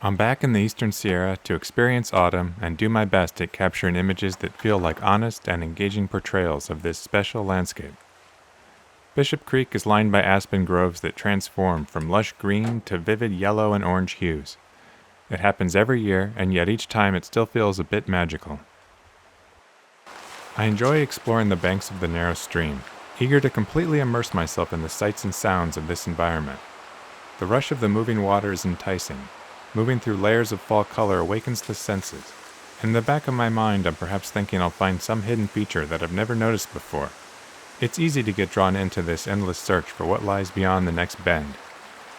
I'm back in the Eastern Sierra to experience autumn and do my best at capturing images that feel like honest and engaging portrayals of this special landscape. Bishop Creek is lined by aspen groves that transform from lush green to vivid yellow and orange hues. It happens every year, and yet each time it still feels a bit magical. I enjoy exploring the banks of the narrow stream, eager to completely immerse myself in the sights and sounds of this environment. The rush of the moving water is enticing. Moving through layers of fall color awakens the senses. In the back of my mind, I'm perhaps thinking I'll find some hidden feature that I've never noticed before. It's easy to get drawn into this endless search for what lies beyond the next bend.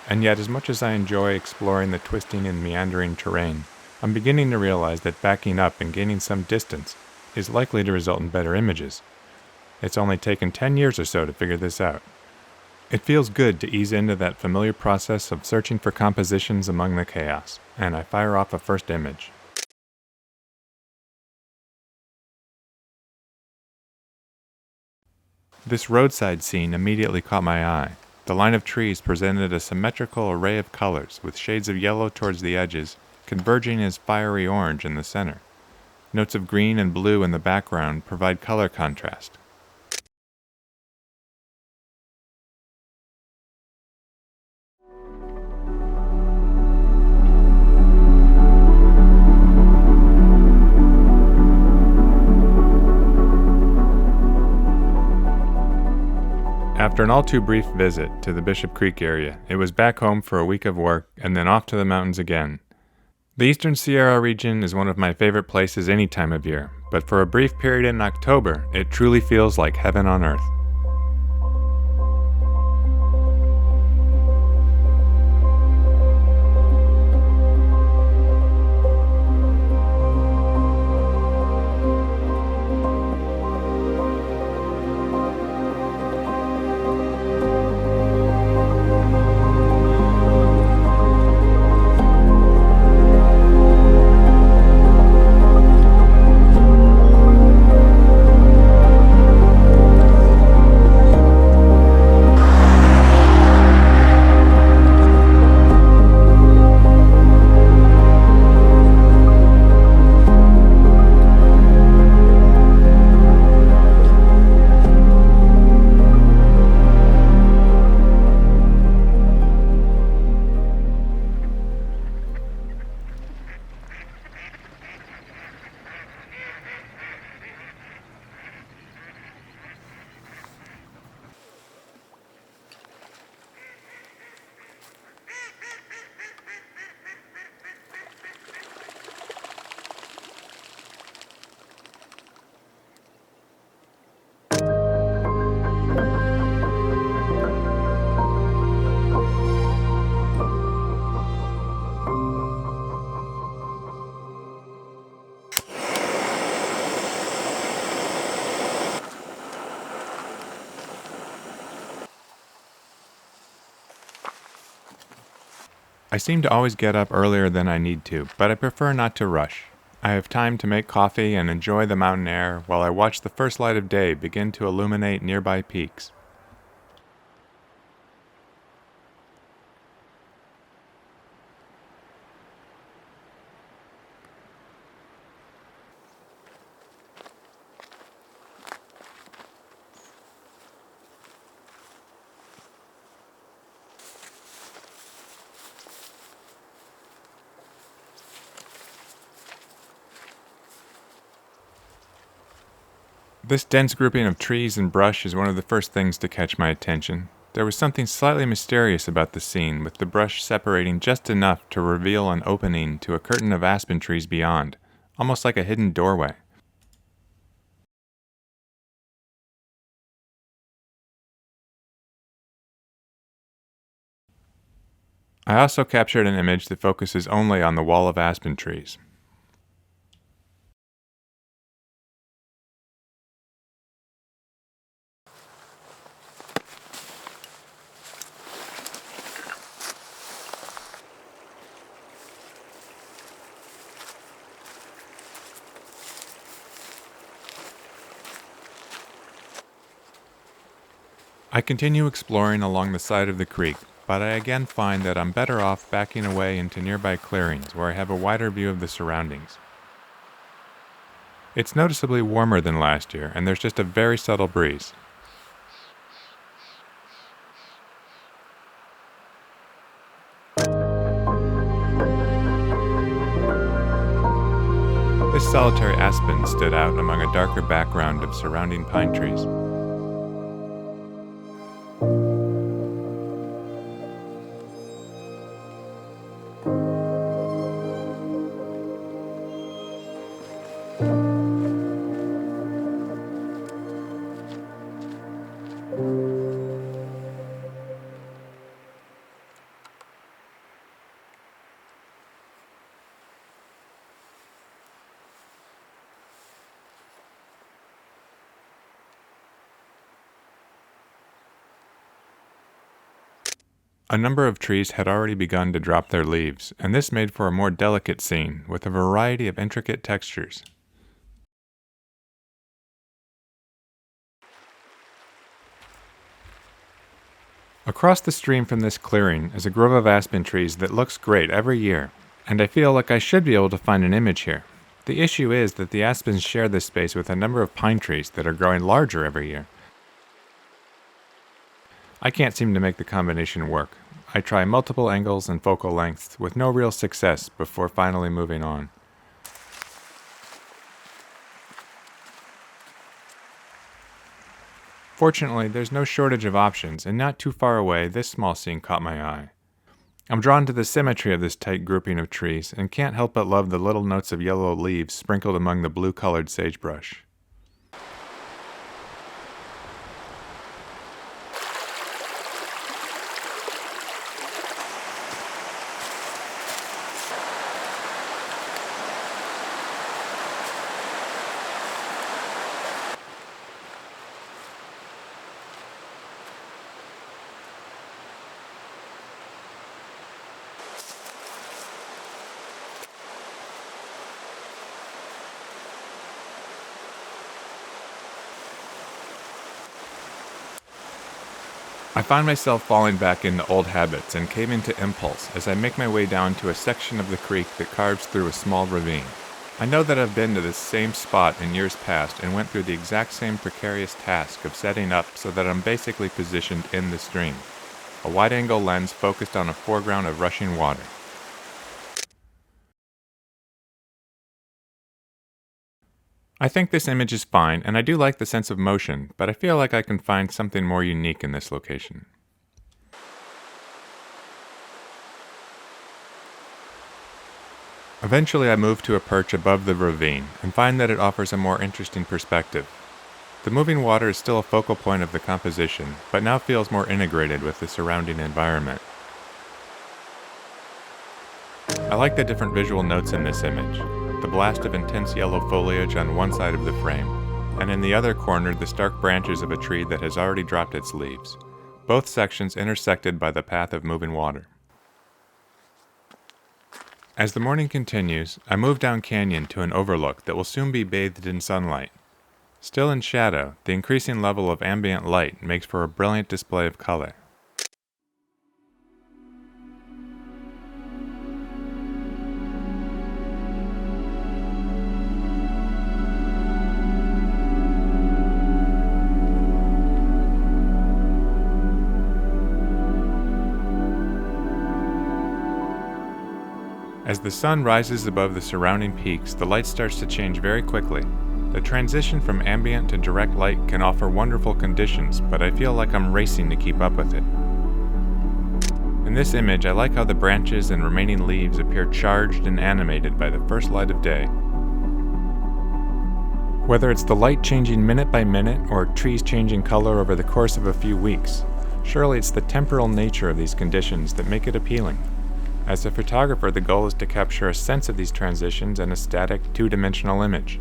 And yet, as much as I enjoy exploring the twisting and meandering terrain, I'm beginning to realize that backing up and gaining some distance is likely to result in better images. It's only taken 10 years or so to figure this out. It feels good to ease into that familiar process of searching for compositions among the chaos, and I fire off a first image. This roadside scene immediately caught my eye. The line of trees presented a symmetrical array of colors, with shades of yellow towards the edges, converging as fiery orange in the center. Notes of green and blue in the background provide color contrast. After an all-too-brief visit to the Bishop Creek area, it was back home for a week of work and then off to the mountains again. The Eastern Sierra region is one of my favorite places any time of year, but for a brief period in October, it truly feels like heaven on earth. I seem to always get up earlier than I need to, but I prefer not to rush. I have time to make coffee and enjoy the mountain air while I watch the first light of day begin to illuminate nearby peaks. This dense grouping of trees and brush is one of the first things to catch my attention. There was something slightly mysterious about the scene, with the brush separating just enough to reveal an opening to a curtain of aspen trees beyond, almost like a hidden doorway. I also captured an image that focuses only on the wall of aspen trees. I continue exploring along the side of the creek, but I again find that I'm better off backing away into nearby clearings where I have a wider view of the surroundings. It's noticeably warmer than last year, and there's just a very subtle breeze. This solitary aspen stood out among a darker background of surrounding pine trees. A number of trees had already begun to drop their leaves, and this made for a more delicate scene with a variety of intricate textures. Across the stream from this clearing is a grove of aspen trees that looks great every year, and I feel like I should be able to find an image here. The issue is that the aspens share this space with a number of pine trees that are growing larger every year. I can't seem to make the combination work. I try multiple angles and focal lengths with no real success before finally moving on. Fortunately, there's no shortage of options, and not too far away, this small scene caught my eye. I'm drawn to the symmetry of this tight grouping of trees, and can't help but love the little notes of yellow leaves sprinkled among the blue-colored sagebrush. I find myself falling back into old habits and caving to impulse as I make my way down to a section of the creek that carves through a small ravine. I know that I've been to this same spot in years past and went through the exact same precarious task of setting up so that I'm basically positioned in the stream. A wide-angle lens focused on a foreground of rushing water. I think this image is fine, and I do like the sense of motion, but I feel like I can find something more unique in this location. Eventually I move to a perch above the ravine, and find that it offers a more interesting perspective. The moving water is still a focal point of the composition, but now feels more integrated with the surrounding environment. I like the different visual notes in this image. The blast of intense yellow foliage on one side of the frame, and in the other corner the stark branches of a tree that has already dropped its leaves, both sections intersected by the path of moving water. As the morning continues, I move down canyon to an overlook that will soon be bathed in sunlight. Still in shadow, the increasing level of ambient light makes for a brilliant display of color. As the sun rises above the surrounding peaks, the light starts to change very quickly. The transition from ambient to direct light can offer wonderful conditions, but I feel like I'm racing to keep up with it. In this image, I like how the branches and remaining leaves appear charged and animated by the first light of day. Whether it's the light changing minute by minute or trees changing color over the course of a few weeks, surely it's the temporal nature of these conditions that make it appealing. As a photographer, the goal is to capture a sense of these transitions in a static, two-dimensional image.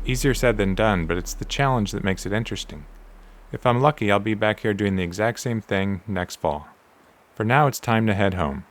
Easier said than done, but it's the challenge that makes it interesting. If I'm lucky, I'll be back here doing the exact same thing next fall. For now, it's time to head home.